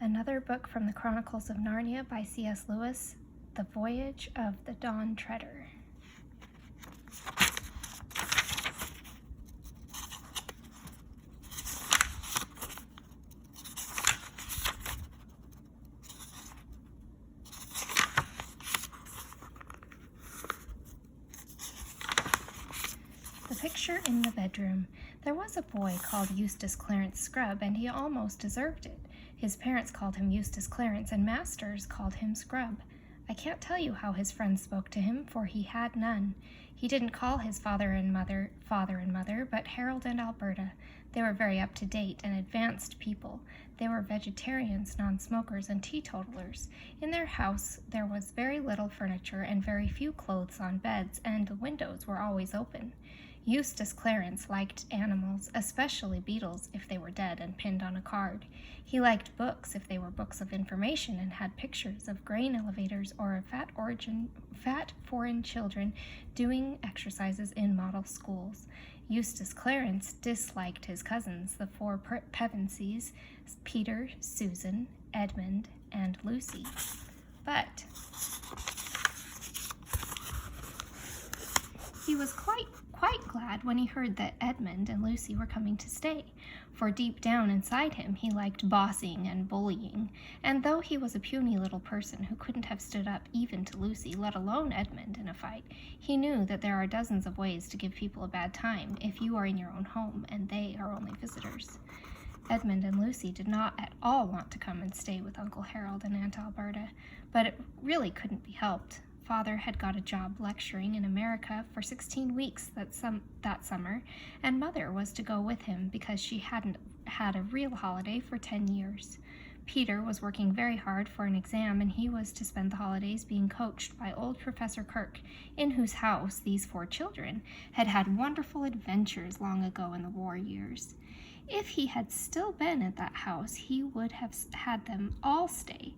Another book from the Chronicles of Narnia by C.S. Lewis, The Voyage of the Dawn Treader. The picture in the bedroom. There was a boy called Eustace Clarence Scrubb, and he almost deserved it. His parents called him Eustace Clarence, and masters called him Scrubb. I can't tell you how his friends spoke to him, for he had none. He didn't call his father and mother, but Harold and Alberta. They were very up-to-date and advanced people. They were vegetarians, non-smokers, and teetotalers. In their house there was very little furniture and very few clothes on beds, and the windows were always open. Eustace Clarence liked animals, especially beetles if they were dead and pinned on a card. He liked books if they were books of information and had pictures of grain elevators or of fat foreign children doing exercises in model schools. Eustace Clarence disliked his cousins, the four Pevenseys, Peter, Susan, Edmund, and Lucy. But he was quite glad when he heard that Edmund and Lucy were coming to stay, for deep down inside him he liked bossing and bullying, and though he was a puny little person who couldn't have stood up even to Lucy, let alone Edmund, in a fight, he knew that there are dozens of ways to give people a bad time if you are in your own home and they are only visitors. Edmund and Lucy did not at all want to come and stay with Uncle Harold and Aunt Alberta, but it really couldn't be helped. Father had got a job lecturing in America for 16 weeks that summer, and Mother was to go with him because she hadn't had a real holiday for 10 years. Peter was working very hard for an exam, and he was to spend the holidays being coached by old Professor Kirk, in whose house these four children had had wonderful adventures long ago in the war years. If he had still been at that house, he would have had them all stay.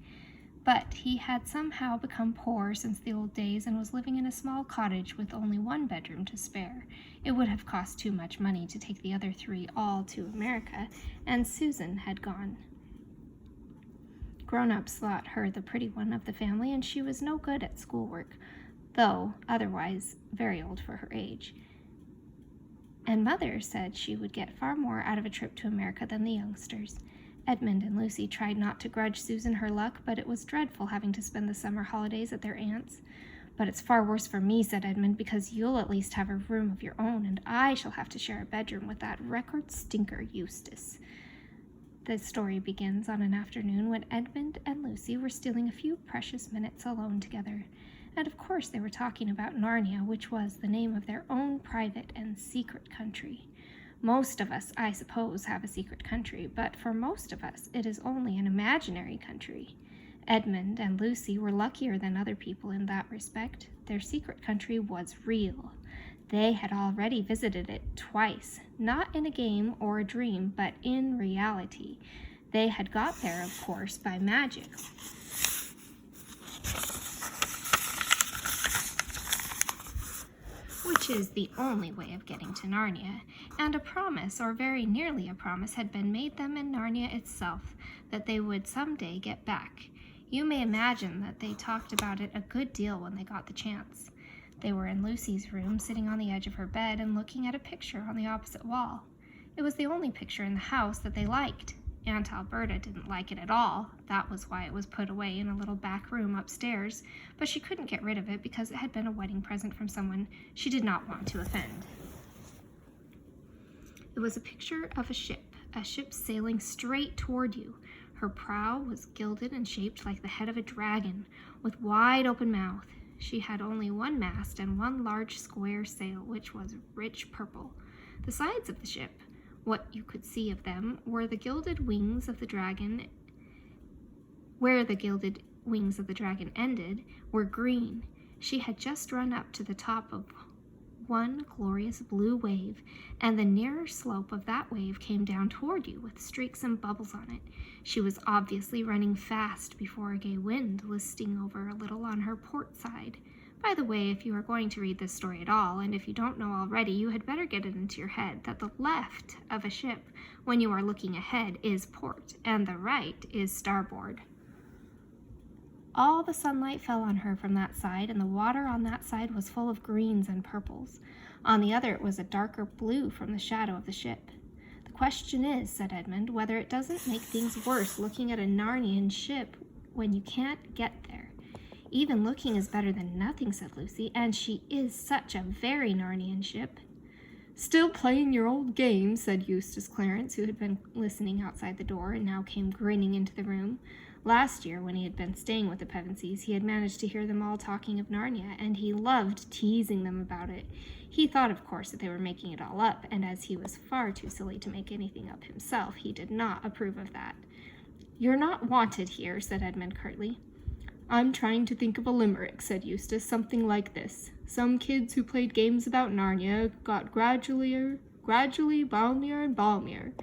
But he had somehow become poor since the old days and was living in a small cottage with only one bedroom to spare. It would have cost too much money to take the other three all to America, and Susan had gone. Grown-ups thought her the pretty one of the family, and she was no good at schoolwork, though otherwise very old for her age. And Mother said she would get far more out of a trip to America than the youngsters. Edmund and Lucy tried not to grudge Susan her luck, but it was dreadful having to spend the summer holidays at their aunt's. "But it's far worse for me," said Edmund, "because you'll at least have a room of your own, and I shall have to share a bedroom with that record stinker Eustace." The story begins on an afternoon when Edmund and Lucy were stealing a few precious minutes alone together. And of course they were talking about Narnia, which was the name of their own private and secret country. Most of us, I suppose, have a secret country, but for most of us it is only an imaginary country. Edmund and Lucy were luckier than other people in that respect. Their secret country was real. They had already visited it twice, not in a game or a dream, but in reality. They had got there, of course, by magic. Which is the only way of getting to Narnia, and a promise, or very nearly a promise, had been made them in Narnia itself, that they would someday get back. You may imagine that they talked about it a good deal when they got the chance. They were in Lucy's room, sitting on the edge of her bed and looking at a picture on the opposite wall. It was the only picture in the house that they liked. Aunt Alberta didn't like it at all. That was why it was put away in a little back room upstairs, but she couldn't get rid of it because it had been a wedding present from someone she did not want to offend. It was a picture of a ship sailing straight toward you. Her prow was gilded and shaped like the head of a dragon, with wide open mouth. She had only one mast and one large square sail, which was rich purple. The sides of the ship, what you could see of them, were the gilded wings of the dragon. Where the gilded wings of the dragon ended were green. She had just run up to the top of one glorious blue wave, and the nearer slope of that wave came down toward you with streaks and bubbles on it. She was obviously running fast before a gay wind, listing over a little on her port side, By the way, if you are going to read this story at all, and if you don't know already, you had better get it into your head that the left of a ship, when you are looking ahead, is port, and the right is starboard. All the sunlight fell on her from that side, and the water on that side was full of greens and purples. On the other it was a darker blue from the shadow of the ship. The question is, said Edmund, whether it doesn't make things worse looking at a Narnian ship when you can't get there. Even looking is better than nothing, said Lucy, and she is such a very Narnian ship. Still playing your old game, said Eustace Clarence, who had been listening outside the door and now came grinning into the room. Last year, when he had been staying with the Pevenseys, he had managed to hear them all talking of Narnia, and he loved teasing them about it. He thought, of course, that they were making it all up, and as he was far too silly to make anything up himself, he did not approve of that. You're not wanted here, said Edmund curtly. I'm trying to think of a limerick, said Eustace, something like this. Some kids who played games about Narnia got gradually balmier and balmier.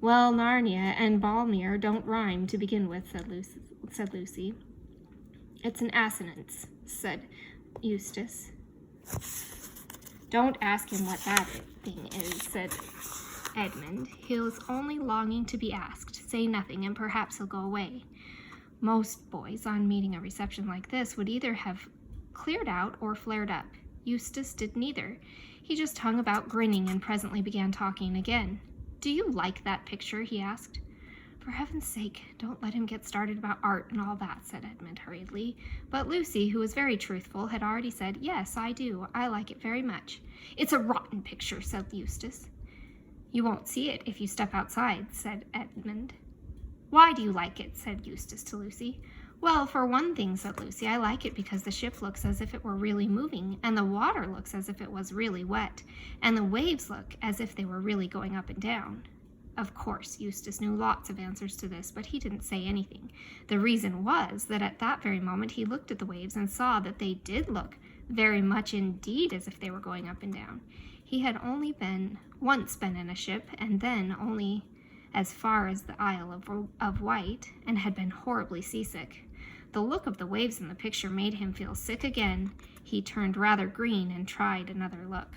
Well, Narnia and balmier don't rhyme to begin with, said Lucy. It's an assonance, said Eustace. Don't ask him what that thing is, said Edmund. He's only longing to be asked. Say nothing, and perhaps he'll go away. Most boys, on meeting a reception like this, would either have cleared out or flared up. Eustace did neither. He just hung about grinning and presently began talking again. Do you like that picture? He asked. For heaven's sake, don't let him get started about art and all that, said Edmund hurriedly. But Lucy, who was very truthful, had already said, Yes, I do. I like it very much. It's a rotten picture, said Eustace. You won't see it if you step outside, said Edmund. Why do you like it? Said Eustace to Lucy. Well, for one thing, said Lucy, I like it because the ship looks as if it were really moving, and the water looks as if it was really wet, and the waves look as if they were really going up and down. Of course, Eustace knew lots of answers to this, but he didn't say anything. The reason was that at that very moment he looked at the waves and saw that they did look very much indeed as if they were going up and down. He had only once been in a ship, and then only as far as the Isle of Wight, and had been horribly seasick. The look of the waves in the picture made him feel sick again. He turned rather green and tried another look.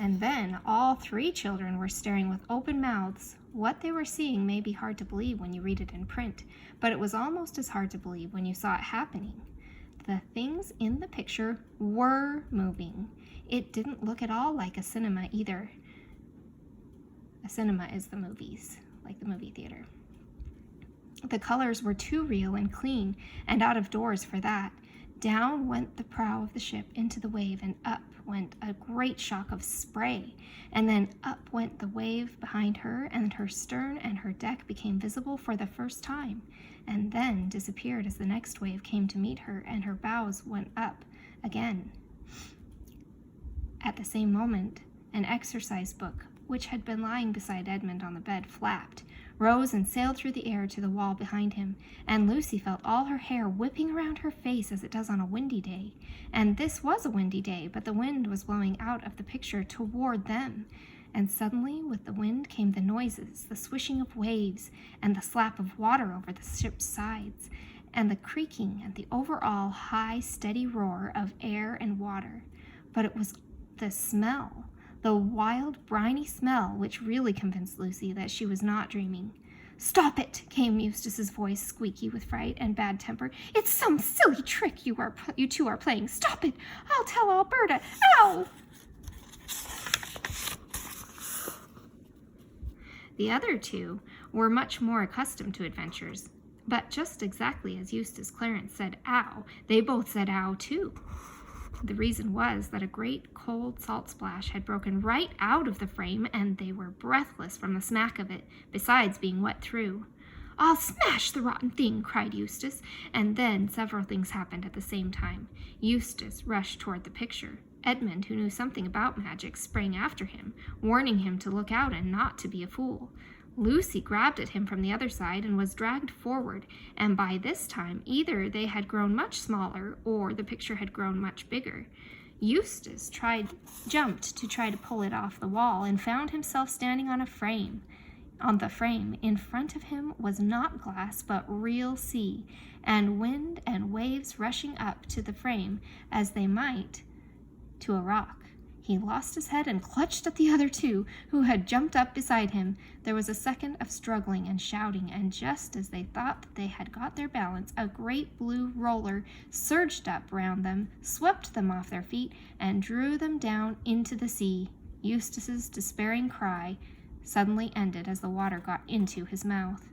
And then all three children were staring with open mouths. What they were seeing may be hard to believe when you read it in print, but it was almost as hard to believe when you saw it happening. The things in the picture were moving. It didn't look at all like a cinema either. A cinema is the movies, like the movie theater. The colors were too real and clean and out of doors for that. Down went the prow of the ship into the wave, and up went a great shock of spray, and then up went the wave behind her, and her stern and her deck became visible for the first time, and then disappeared as the next wave came to meet her, and her bows went up again. At the same moment, an exercise book, which had been lying beside Edmund on the bed, flapped, rose and sailed through the air to the wall behind him, and Lucy felt all her hair whipping around her face as it does on a windy day. And this was a windy day, but the wind was blowing out of the picture toward them. And suddenly, with the wind came the noises, the swishing of waves, and the slap of water over the ship's sides, and the creaking and the overall high, steady roar of air and water. But it was the smell, the wild, briny smell, which really convinced Lucy that she was not dreaming. "Stop it!" came Eustace's voice, squeaky with fright and bad temper. "It's some silly trick you two are playing. Stop it! I'll tell Alberta. Ow!" The other two were much more accustomed to adventures, but just exactly as Eustace Clarence said "ow," they both said "ow" too. The reason was that a great cold salt splash had broken right out of the frame, and they were breathless from the smack of it, besides being wet through. "I'll smash the rotten thing!" cried Eustace, and then several things happened at the same time. Eustace rushed toward the picture. Edmund, who knew something about magic, sprang after him, warning him to look out and not to be a fool. Lucy grabbed at him from the other side and was dragged forward, and by this time either they had grown much smaller or the picture had grown much bigger. Eustace jumped to try to pull it off the wall and found himself standing on a frame. On the frame in front of him was not glass, but real sea, and wind and waves rushing up to the frame as they might to a rock. He lost his head and clutched at the other two, who had jumped up beside him. There was a second of struggling and shouting, and just as they thought that they had got their balance, a great blue roller surged up round them, swept them off their feet, and drew them down into the sea. Eustace's despairing cry suddenly ended as the water got into his mouth.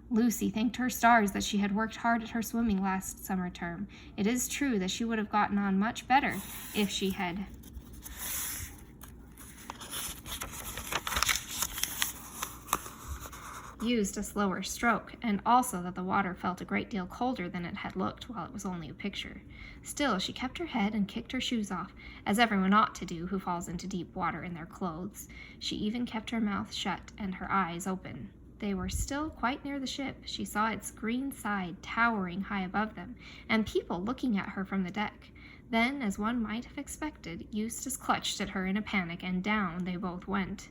Lucy thanked her stars that she had worked hard at her swimming last summer term. It is true that she would have gotten on much better if she had used a slower stroke, and also that the water felt a great deal colder than it had looked while it was only a picture. Still, she kept her head and kicked her shoes off, as everyone ought to do who falls into deep water in their clothes. She even kept her mouth shut and her eyes open. They were still quite near the ship. She saw its green side towering high above them, and people looking at her from the deck. Then, as one might have expected, Eustace clutched at her in a panic, and down they both went.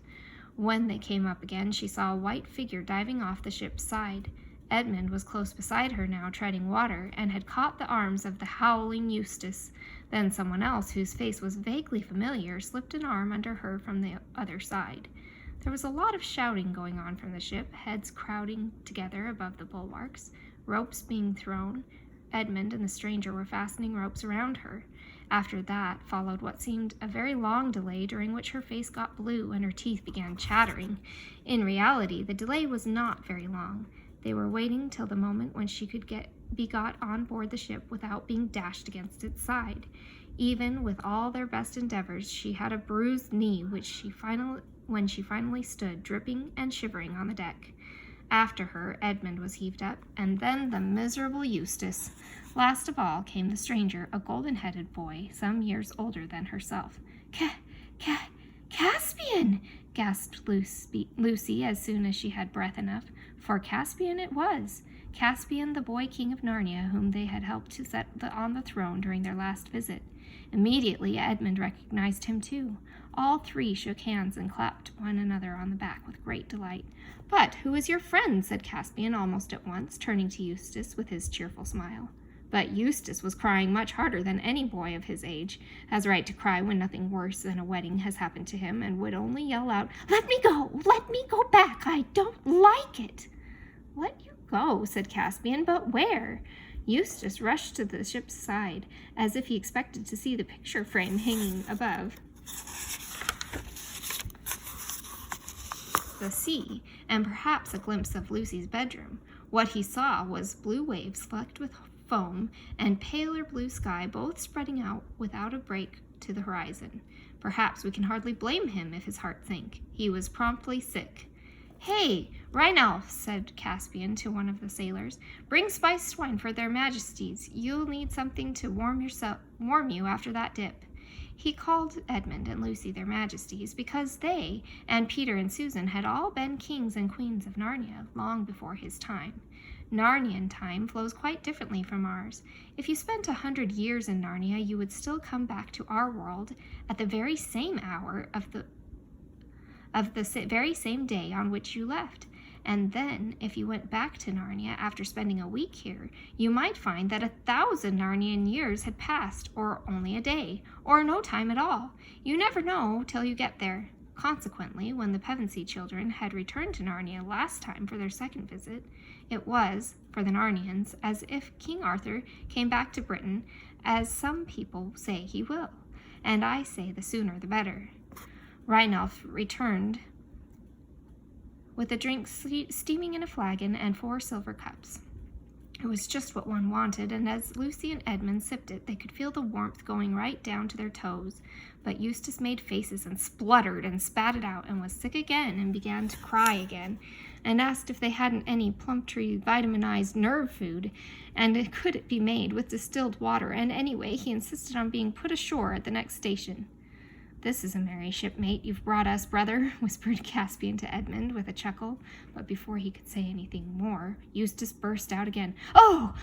When they came up again, she saw a white figure diving off the ship's side. Edmund was close beside her now, treading water, and had caught the arms of the howling Eustace. Then someone else, whose face was vaguely familiar, slipped an arm under her from the other side. There was a lot of shouting going on from the ship, heads crowding together above the bulwarks, ropes being thrown. Edmund and the stranger were fastening ropes around her. After that followed what seemed a very long delay, during which her face got blue and her teeth began chattering. In reality, the delay was not very long. They were waiting till the moment when she could be got on board the ship without being dashed against its side. Even with all their best endeavors, she had a bruised knee when she finally stood, dripping and shivering on the deck. After her, Edmund was heaved up, and then the miserable Eustace. Last of all came the stranger, a golden-headed boy, some years older than herself. Caspian! Gasped Lucy as soon as she had breath enough, for Caspian it was. Caspian, the boy king of Narnia, whom they had helped to set on the throne during their last visit. Immediately Edmund recognized him too. All three shook hands and clapped one another on the back with great delight. "But who is your friend?" said Caspian almost at once, turning to Eustace with his cheerful smile. But Eustace was crying much harder than any boy of his age has a right to cry when nothing worse than a wedding has happened to him, and would only yell out, "Let me go! Let me go back! I don't like it!" "Let you go," said Caspian, "but where?" Eustace rushed to the ship's side, as if he expected to see the picture frame hanging above the sea, and perhaps a glimpse of Lucy's bedroom. What he saw was blue waves flecked with foam and paler blue sky, both spreading out without a break to the horizon. Perhaps we can hardly blame him if his heart sank. He was promptly sick. "Hey, Reinalf," said Caspian to one of the sailors, "bring spiced wine for their majesties. You'll need something to warm you after that dip." He called Edmund and Lucy their majesties because they and Peter and Susan had all been kings and queens of Narnia long before his time. Narnian time flows quite differently from ours. If you spent 100 years in Narnia, you would still come back to our world at the very same hour of the very same day on which you left. And then, if you went back to Narnia after spending a week here, you might find that 1,000 Narnian years had passed, or only a day, or no time at all. You never know till you get there. Consequently, when the Pevensey children had returned to Narnia last time for their second visit, it was, for the Narnians, as if King Arthur came back to Britain, as some people say he will, and I say the sooner the better. Reinalf returned with a drink steaming in a flagon and 4 silver cups. It was just what one wanted, and as Lucy and Edmund sipped it, they could feel the warmth going right down to their toes. But Eustace made faces and spluttered and spat it out and was sick again and began to cry again, and asked if they hadn't any Plumptree vitaminized nerve food, and could it be made with distilled water, and anyway he insisted on being put ashore at the next station. "This is a merry shipmate you've brought us, brother," whispered Caspian to Edmund with a chuckle, but before he could say anything more, Eustace burst out again. "Oh,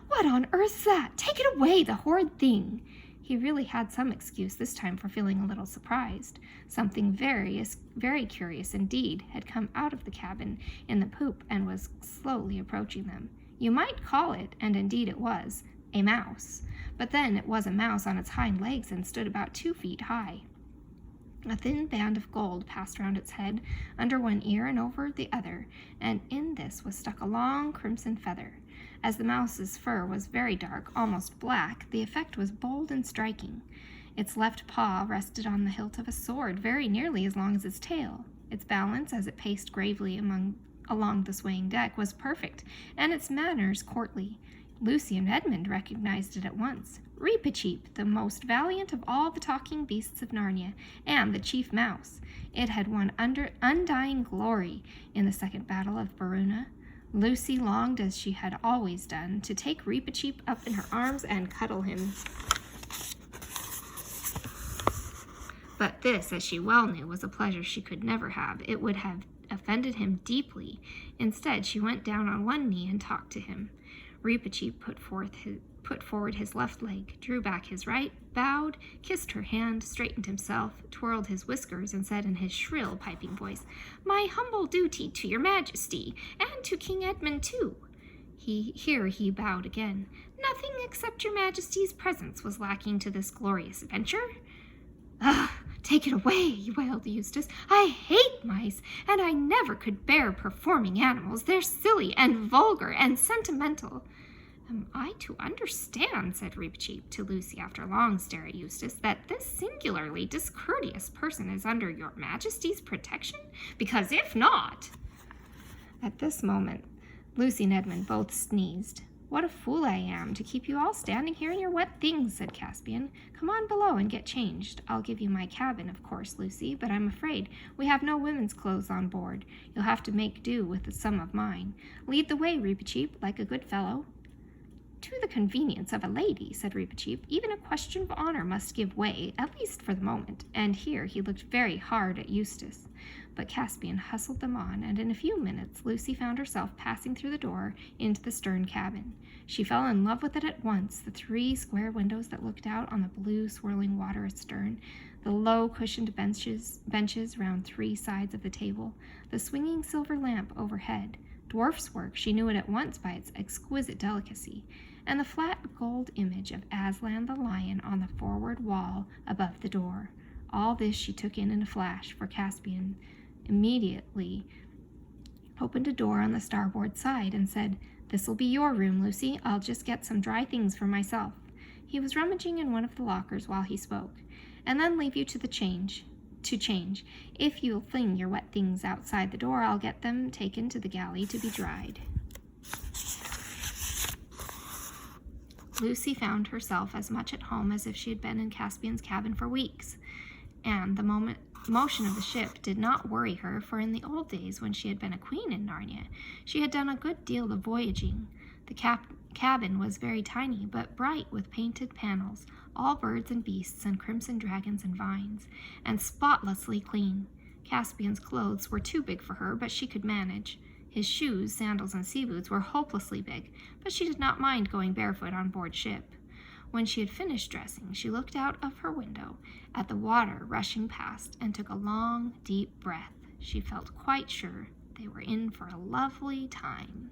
what on earth's that? Take it away, the horrid thing!" He really had some excuse this time for feeling a little surprised. Something very curious indeed had come out of the cabin in the poop and was slowly approaching them. You might call it, and indeed it was, a mouse. But then it was a mouse on its hind legs and stood about 2 feet high. A thin band of gold passed round its head, under one ear and over the other, and in this was stuck a long crimson feather. As the mouse's fur was very dark, almost black, the effect was bold and striking. Its left paw rested on the hilt of a sword, very nearly as long as its tail. Its balance, as it paced gravely along the swaying deck, was perfect, and its manners courtly. Lucy and Edmund recognized it at once. Reepicheep, the most valiant of all the talking beasts of Narnia, and the chief mouse. It had won undying glory in the second battle of Baruna. Lucy longed, as she had always done, to take Reepicheep up in her arms and cuddle him. But this, as she well knew, was a pleasure she could never have. It would have offended him deeply. Instead, she went down on one knee and talked to him. Reepicheep put forward his left leg, drew back his right, bowed, kissed her hand, straightened himself, twirled his whiskers, and said in his shrill, piping voice, "My humble duty to your majesty, and to King Edmund too." Here he bowed again. "Nothing except your majesty's presence was lacking to this glorious adventure." "Ugh, take it away," wailed Eustace. "I hate mice, and I never could bear performing animals. They're silly and vulgar and sentimental." "Am I to understand," said Reepicheep to Lucy after a long stare at Eustace, "that this singularly discourteous person is under your majesty's protection? Because if not—" At this moment, Lucy and Edmund both sneezed. "What a fool I am to keep you all standing here in your wet things," said Caspian. "Come on below and get changed. I'll give you my cabin, of course, Lucy, but I'm afraid we have no women's clothes on board. You'll have to make do with some of mine. Lead the way, Reepicheep, like a good fellow." "To the convenience of a lady," said Reepicheep, "even a question of honor must give way, at least for the moment," and here he looked very hard at Eustace. But Caspian hustled them on, and in a few minutes Lucy found herself passing through the door into the stern cabin. She fell in love with it at once, the 3 square windows that looked out on the blue swirling water astern, the low cushioned benches round 3 sides of the table, the swinging silver lamp overhead. Dwarf's work, she knew it at once by its exquisite delicacy, and the flat gold image of Aslan the lion on the forward wall above the door. All this she took in a flash, for Caspian immediately opened a door on the starboard side and said, "This'll be your room, Lucy. I'll just get some dry things for myself." He was rummaging in one of the lockers while he spoke. "And then leave you to change. If you'll fling your wet things outside the door, I'll get them taken to the galley to be dried." Lucy found herself as much at home as if she had been in Caspian's cabin for weeks, and the motion of the ship did not worry her, for in the old days when she had been a queen in Narnia, she had done a good deal of voyaging. The cabin was very tiny, but bright with painted panels, all birds and beasts and crimson dragons and vines, and spotlessly clean. Caspian's clothes were too big for her, but she could manage. His shoes, sandals, and sea boots were hopelessly big, but she did not mind going barefoot on board ship. When she had finished dressing, she looked out of her window at the water rushing past and took a long, deep breath. She felt quite sure they were in for a lovely time.